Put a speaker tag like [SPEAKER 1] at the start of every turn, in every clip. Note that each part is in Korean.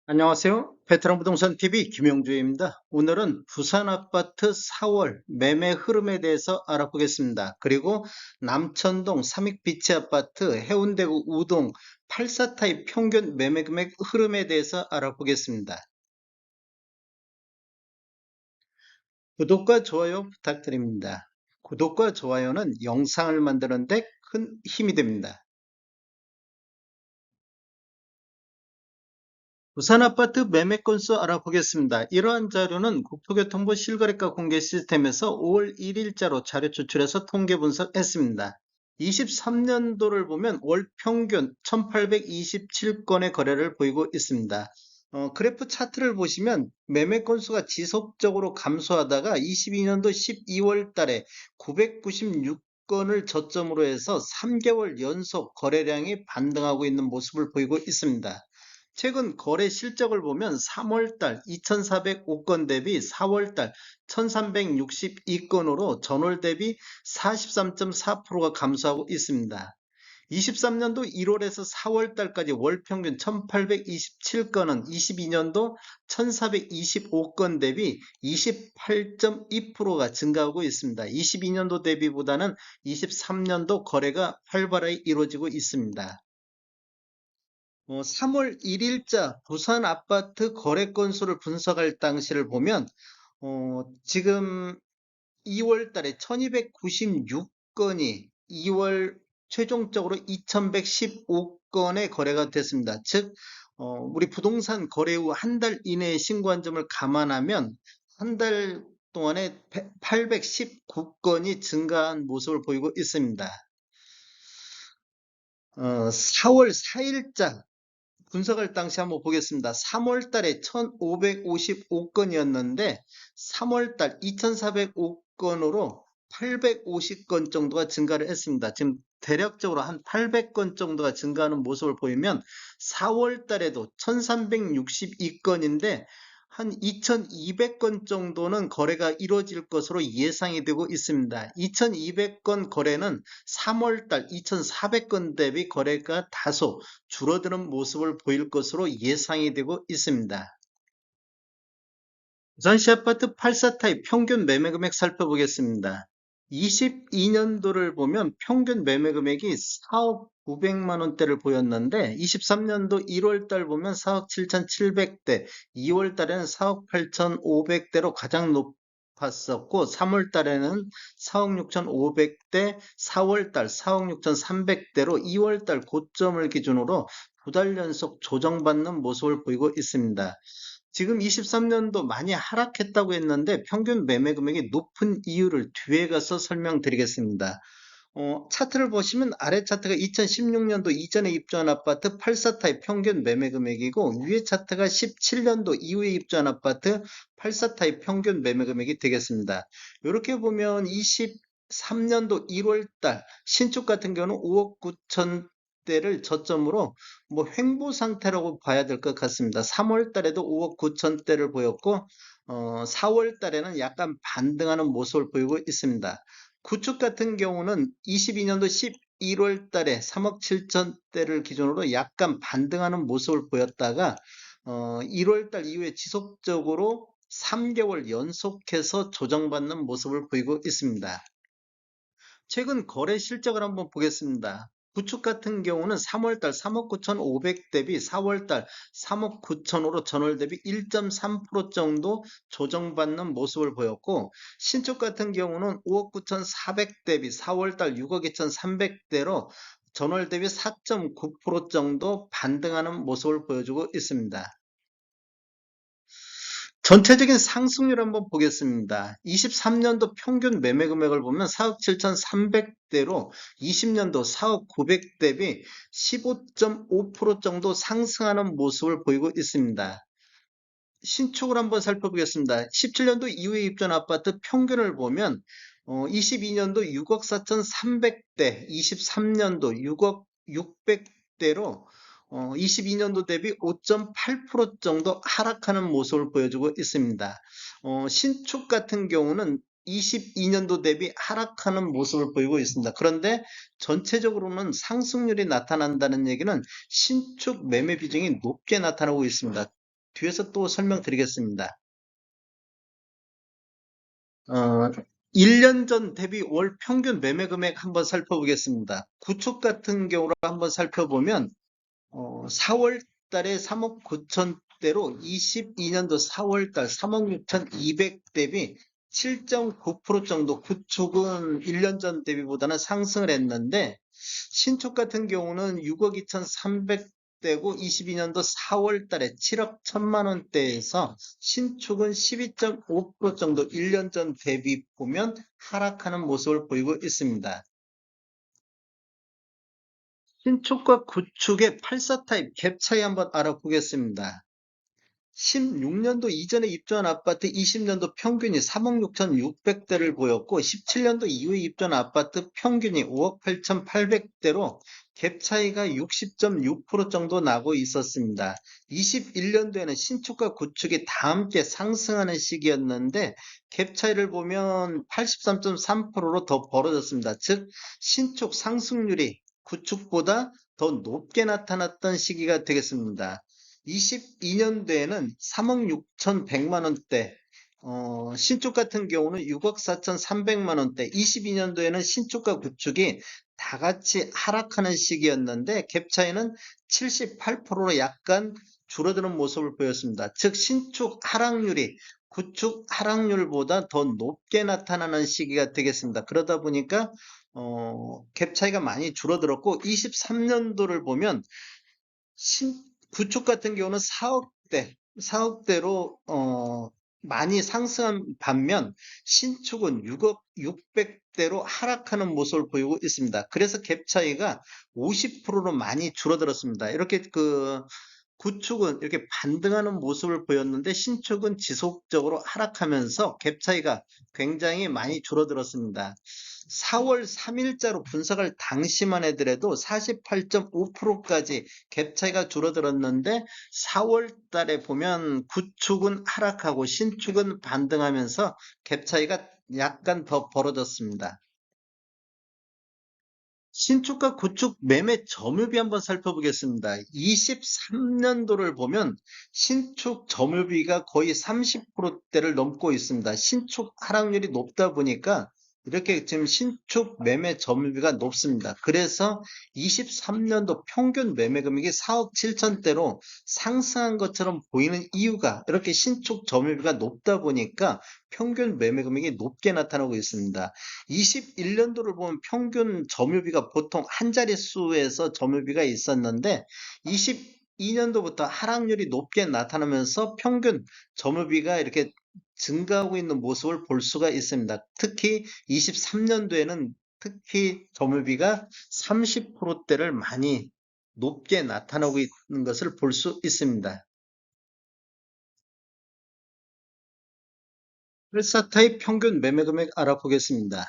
[SPEAKER 1] 안녕하세요. 베테랑 부동산 TV 김영주입니다. 오늘은 부산 아파트 4월 매매 흐름에 대해서 알아보겠습니다. 그리고 남천동 삼익비치 아파트 해운대구 우동 84 타입 평균 매매 금액 흐름에 대해서 알아보겠습니다. 구독과 좋아요 부탁드립니다. 구독과 좋아요는 영상을 만드는 데 큰 힘이 됩니다. 부산 아파트 매매 건수 알아보겠습니다. 이러한 자료는 국토교통부 실거래가 공개 시스템에서 5월 1일자로 자료 추출해서 통계 분석했습니다. 23년도를 보면 월 평균 1827건의 거래를 보이고 있습니다. 그래프 차트를 보시면 매매 건수가 지속적으로 감소하다가 22년도 12월 달에 996건을 저점으로 해서 3개월 연속 거래량이 반등하고 있는 모습을 보이고 있습니다. 최근 거래 실적을 보면 3월달 2,405건 대비 4월달 1,362건으로 전월 대비 43.4%가 감소하고 있습니다. 23년도 1월에서 4월달까지 월 평균 1,827건은 22년도 1,425건 대비 28.2%가 증가하고 있습니다. 22년도 대비보다는 23년도 거래가 활발하게 이루어지고 있습니다. 3월 1일자 부산 아파트 거래 건수를 분석할 당시를 보면 지금 2월 달에 1296건이 2월 최종적으로 2115건의 거래가 됐습니다. 즉 우리 부동산 거래 후 한 달 이내의 신고 한 점을 감안하면 한 달 동안에 819건이 증가한 모습을 보이고 있습니다. 4월 4일자 분석할 당시 한번 보겠습니다. 3월 달에 1555건이었는데 3월 달 2405건으로 850건 정도가 증가를 했습니다. 지금 대략적으로 한 800건 정도가 증가하는 모습을 보이면 4월 달에도 1362건인데 한 2200건 정도는 거래가 이루어질 것으로 예상이 되고 있습니다. 2200건 거래는 3월달 2400건 대비 거래가 다소 줄어드는 모습을 보일 것으로 예상이 되고 있습니다. 부산시 아파트 84 타입 평균 매매 금액 살펴보겠습니다. 22년도를 보면 평균 매매 금액이 4억 900만 원대를 보였는데 23년도 1월 달 보면 4억 7,700대, 2월 달에는 4억 8,500대로 가장 높았었고 3월 달에는 4억 6,500대, 4월 달 4억 6,300대로 2월 달 고점을 기준으로 두 달 연속 조정받는 모습을 보이고 있습니다. 지금 23년도 많이 하락했다고 했는데 평균 매매 금액이 높은 이유를 뒤에 가서 설명드리겠습니다. 차트를 보시면 아래 차트가 2016년도 이전에 입주한 아파트 84 타입 평균 매매 금액이고 위에 차트가 17년도 이후에 입주한 아파트 84 타입 평균 매매 금액이 되겠습니다. 이렇게 보면 23년도 1월 달 신축 같은 경우는 5억 9천 대를 저점으로 횡보 상태라고 봐야 될 것 같습니다. 3월 달에도 5억 9천 대를 보였고 4월 달에는 약간 반등하는 모습을 보이고 있습니다. 구축 같은 경우는 22년도 11월 달에 3억 7천 대를 기준으로 약간 반등하는 모습을 보였다가 1월 달 이후에 지속적으로 3개월 연속해서 조정받는 모습을 보이고 있습니다. 최근 거래 실적을 한번 보겠습니다. 구축 같은 경우는 3월달 3억 9,500 대비 4월달 3억 9천으로 전월 대비 1.3% 정도 조정받는 모습을 보였고 신축 같은 경우는 5억 9,400 대비 4월달 6억 2,300대로 전월 대비 4.9% 정도 반등하는 모습을 보여주고 있습니다. 전체적인 상승률 한번 보겠습니다. 23년도 평균 매매 금액을 보면 4억 7,300대로 20년도 4억 900 대비 15.5% 정도 상승하는 모습을 보이고 있습니다. 신축을 한번 살펴보겠습니다. 17년도 이후에 입주한 아파트 평균을 보면 22년도 6억 4,300대, 23년도 6억 600대로 22년도 대비 5.8% 정도 하락하는 모습을 보여주고 있습니다. 신축 같은 경우는 22년도 대비 하락하는 모습을 보이고 있습니다. 그런데 전체적으로는 상승률이 나타난다는 얘기는 신축 매매 비중이 높게 나타나고 있습니다. 뒤에서 또 설명드리겠습니다. 1년 전 대비 월 평균 매매 금액 한번 살펴보겠습니다. 구축 같은 경우로 한번 살펴보면 4월 달에 3억 9천대로 22년도 4월 달 3억 6,200 대비 7.9% 정도 구축은 1년 전 대비보다는 상승을 했는데 신축 같은 경우는 6억 2,300대고 22년도 4월 달에 7억 1천만 원대에서 신축은 12.5% 정도 1년 전 대비 보면 하락하는 모습을 보이고 있습니다. 신축과 구축의 84 타입 갭 차이 한번 알아보겠습니다. 16년도 이전에 입주한 아파트 20년도 평균이 3억 6,600대를 보였고 17년도 이후에 입주한 아파트 평균이 5억 8,800대로 갭 차이가 60.6% 정도 나고 있었습니다. 21년도에는 신축과 구축이 다 함께 상승하는 시기였는데 갭 차이를 보면 83.3%로 더 벌어졌습니다. 즉 신축 상승률이 구축보다 더 높게 나타났던 시기가 되겠습니다. 22년도에는 3억 6,100만 원대, 신축 같은 경우는 6억 4,300만 원대, 22년도에는 신축과 구축이 다 같이 하락하는 시기였는데 갭 차이는 78%로 약간 줄어드는 모습을 보였습니다. 즉 신축 하락률이 구축 하락률보다 더 높게 나타나는 시기가 되겠습니다. 그러다 보니까 갭 차이가 많이 줄어들었고 23년도를 보면 구축 같은 경우는 4억대로 많이 상승한 반면 신축은 6억 600대로 하락하는 모습을 보이고 있습니다. 그래서 갭 차이가 50%로 많이 줄어들었습니다. 이렇게 구축은 이렇게 반등하는 모습을 보였는데 신축은 지속적으로 하락하면서 갭 차이가 굉장히 많이 줄어들었습니다. 4월 3일자로 분석할 당시만 하더라도 48.5%까지 갭 차이가 줄어들었는데 4월 달에 보면 구축은 하락하고 신축은 반등하면서 갭 차이가 약간 더 벌어졌습니다. 신축과 구축 매매 점유비 한번 살펴보겠습니다. 23년도를 보면 신축 점유비가 거의 30%대를 넘고 있습니다. 신축 하락률이 높다 보니까 이렇게 지금 신축 매매 점유비가 높습니다. 그래서 23년도 평균 매매 금액이 4억 7천대로 상승한 것처럼 보이는 이유가 이렇게 신축 점유비가 높다 보니까 평균 매매 금액이 높게 나타나고 있습니다. 21년도를 보면 평균 점유비가 보통 한 자릿수에서 점유비가 있었는데 22년도부터 하락률이 높게 나타나면서 평균 점유비가 이렇게 증가하고 있는 모습을 볼 수가 있습니다. 특히 23년도에는 특히 점유비가 30%대를 많이 높게 나타나고 있는 것을 볼 수 있습니다. 14타입 평균 매매 금액 알아보겠습니다.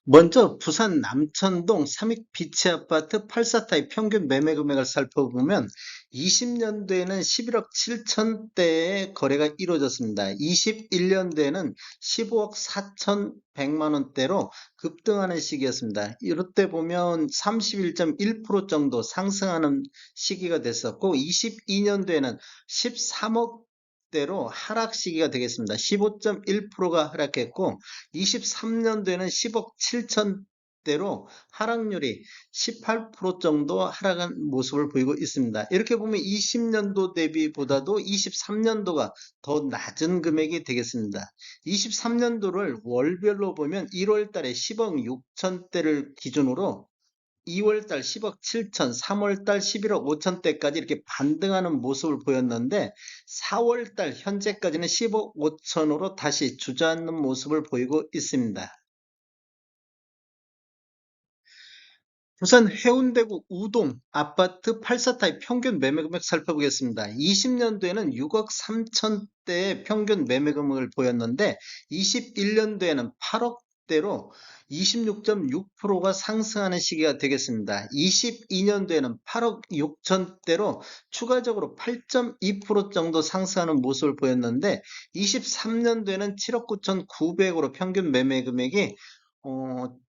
[SPEAKER 1] 먼저 부산 남천동 삼익 비치 아파트 84타입 평균 매매 금액을 살펴보면 20년도에는 11억 7천대의 거래가 이루어졌습니다. 21년도에는 15억 4,100만 원대로 급등하는 시기였습니다. 이럴 때 보면 31.1% 정도 상승하는 시기가 됐었고 22년도에는 13억 대로 하락 시기가 되겠습니다. 15.1%가 하락했고 23년도에는 10억 7천대로 하락률이 18% 정도 하락한 모습을 보이고 있습니다. 이렇게 보면 20년도 대비보다도 23년도가 더 낮은 금액이 되겠습니다. 23년도를 월별로 보면 1월 달에 10억 6천대를 기준으로 2월달 10억 7천, 3월달 11억 5천대까지 이렇게 반등하는 모습을 보였는데 4월달 현재까지는 10억 5천으로 다시 주저앉는 모습을 보이고 있습니다. 우선 해운대구 우동 아파트 84타입 평균 매매금액 살펴보겠습니다. 20년도에는 6억 3천대의 평균 매매금액을 보였는데 21년도에는 8억대로 26.6%가 상승하는 시기가 되겠습니다. 22년도에는 8억 6천대로 추가적으로 8.2% 정도 상승하는 모습을 보였는데 23년도에는 7억 9천 9백으로 평균 매매금액이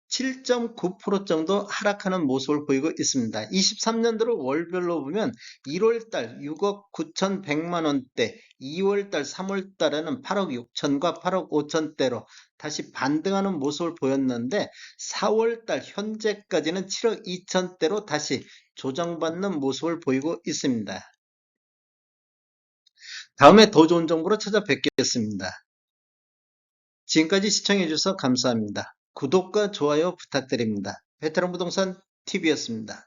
[SPEAKER 1] 7.9% 정도 하락하는 모습을 보이고 있습니다. 23년도를 월별로 보면 1월달 6억 9,100만 원대, 2월달, 3월달에는 8억 6천과 8억 5천대로 다시 반등하는 모습을 보였는데 4월달 현재까지는 7억 2천대로 다시 조정받는 모습을 보이고 있습니다. 다음에 더 좋은 정보로 찾아뵙겠습니다. 지금까지 시청해주셔서 감사합니다. 구독과 좋아요 부탁드립니다. 베테랑 부동산 TV였습니다.